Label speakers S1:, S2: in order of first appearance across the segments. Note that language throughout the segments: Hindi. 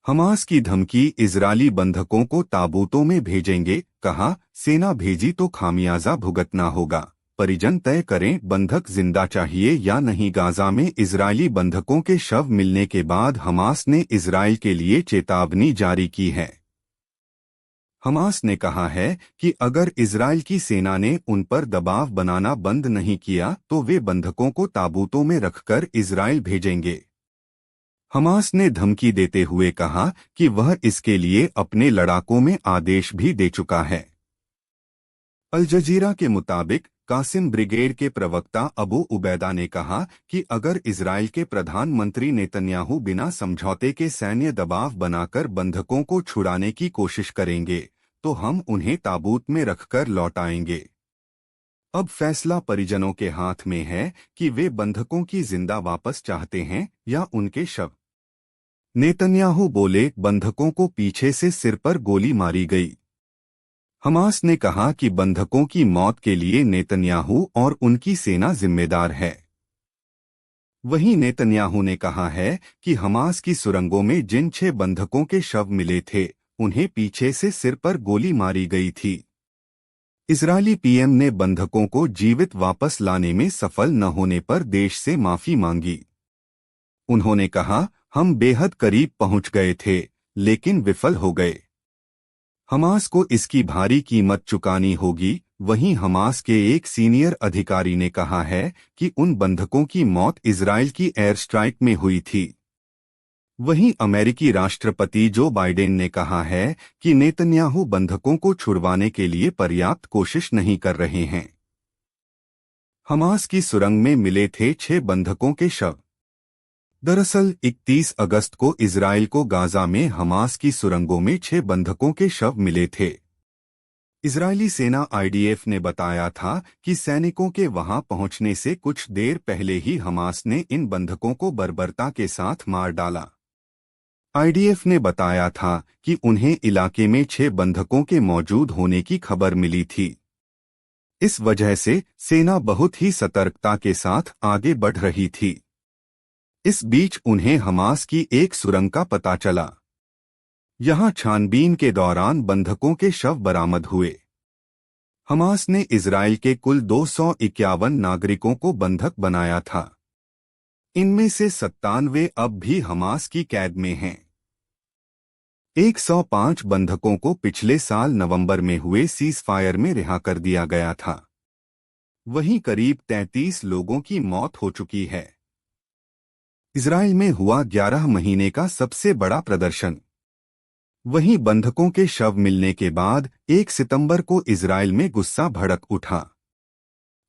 S1: हमास की धमकी, इजरायली बंधकों को ताबूतों में भेजेंगे, कहा सेना भेजी तो खामियाजा भुगतना होगा। परिजन तय करें बंधक जिंदा चाहिए या नहीं। गाजा में इजरायली बंधकों के शव मिलने के बाद हमास ने इजरायल के लिए चेतावनी जारी की है। हमास ने कहा है कि अगर इजरायल की सेना ने उन पर दबाव बनाना बंद नहीं किया तो वे बंधकों को ताबूतों में रखकर इजरायल भेजेंगे। हमास ने धमकी देते हुए कहा कि वह इसके लिए अपने लड़ाकों में आदेश भी दे चुका है। अल जजीरा के मुताबिक कासिम ब्रिगेड के प्रवक्ता अबू उबैदा ने कहा कि अगर इजरायल के प्रधानमंत्री नेतन्याहू बिना समझौते के सैन्य दबाव बनाकर बंधकों को छुड़ाने की कोशिश करेंगे तो हम उन्हें ताबूत में रखकर लौटाएंगे। अब फैसला परिजनों के हाथ में है कि वे बंधकों की जिंदा वापस चाहते हैं या उनके शव। नेतन्याहू बोले, बंधकों को पीछे से सिर पर गोली मारी गई। हमास ने कहा कि बंधकों की मौत के लिए नेतन्याहू और उनकी सेना जिम्मेदार है। वहीं नेतन्याहू ने कहा है कि हमास की सुरंगों में जिन 6 बंधकों के शव मिले थे उन्हें पीछे से सिर पर गोली मारी गई थी। इजरायली पीएम ने बंधकों को जीवित वापस लाने में सफल न होने पर देश से माफी मांगी। उन्होंने कहा, हम बेहद करीब पहुंच गए थे लेकिन विफल हो गए। हमास को इसकी भारी कीमत चुकानी होगी। वहीं हमास के एक सीनियर अधिकारी ने कहा है कि उन बंधकों की मौत इजरायल की एयर स्ट्राइक में हुई थी। वहीं अमेरिकी राष्ट्रपति जो बाइडेन ने कहा है कि नेतन्याहू बंधकों को छुड़वाने के लिए पर्याप्त कोशिश नहीं कर रहे हैं। हमास की सुरंग में मिले थे 6 बंधकों के शव। दरअसल 31 अगस्त को इजरायल को गाजा में हमास की सुरंगों में 6 बंधकों के शव मिले थे। इजरायली सेना आईडीएफ ने बताया था कि सैनिकों के वहां पहुंचने से कुछ देर पहले ही हमास ने इन बंधकों को बर्बरता के साथ मार डाला। आईडीएफ ने बताया था कि उन्हें इलाके में 6 बंधकों के मौजूद होने की खबर मिली थी। इस वजह से सेना बहुत ही सतर्कता के साथ आगे बढ़ रही थी। इस बीच उन्हें हमास की एक सुरंग का पता चला। यहां छानबीन के दौरान बंधकों के शव बरामद हुए। हमास ने इजरायल के कुल 251 नागरिकों को बंधक बनाया था। इनमें से 97 अब भी हमास की कैद में हैं। 105 बंधकों को पिछले साल नवंबर में हुए सीज़फायर में रिहा कर दिया गया था। वहीं करीब 33 लोगों की मौत हो चुकी है। इजरायल में हुआ 11 महीने का सबसे बड़ा प्रदर्शन। वहीं बंधकों के शव मिलने के बाद 1 सितंबर को इजरायल में गुस्सा भड़क उठा।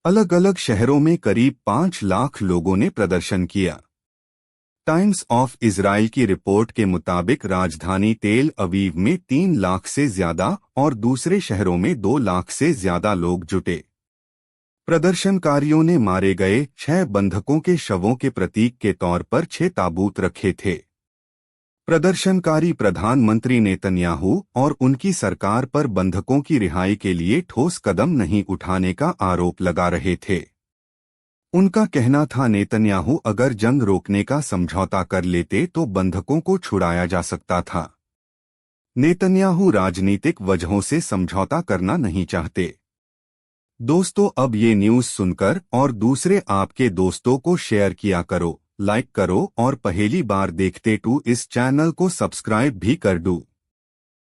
S1: अलग अलग शहरों में करीब 5 लाख लोगों ने प्रदर्शन किया। टाइम्स ऑफ इजरायल की रिपोर्ट के मुताबिक राजधानी तेल अवीव में 3 लाख से ज्यादा और दूसरे शहरों में 2 लाख से ज्यादा लोग जुटे। प्रदर्शनकारियों ने मारे गए 6 बंधकों के शवों के प्रतीक के तौर पर 6 ताबूत रखे थे। प्रदर्शनकारी प्रधानमंत्री नेतन्याहू और उनकी सरकार पर बंधकों की रिहाई के लिए ठोस कदम नहीं उठाने का आरोप लगा रहे थे। उनका कहना था, नेतन्याहू अगर जंग रोकने का समझौता कर लेते तो बंधकों को छुड़ाया जा सकता था। नेतन्याहू राजनीतिक वजहों से समझौता करना नहीं चाहते। दोस्तों, अब ये न्यूज़ सुनकर और दूसरे आपके दोस्तों को शेयर किया करो, लाइक करो और पहली बार देखते इस चैनल को सब्सक्राइब भी कर दो।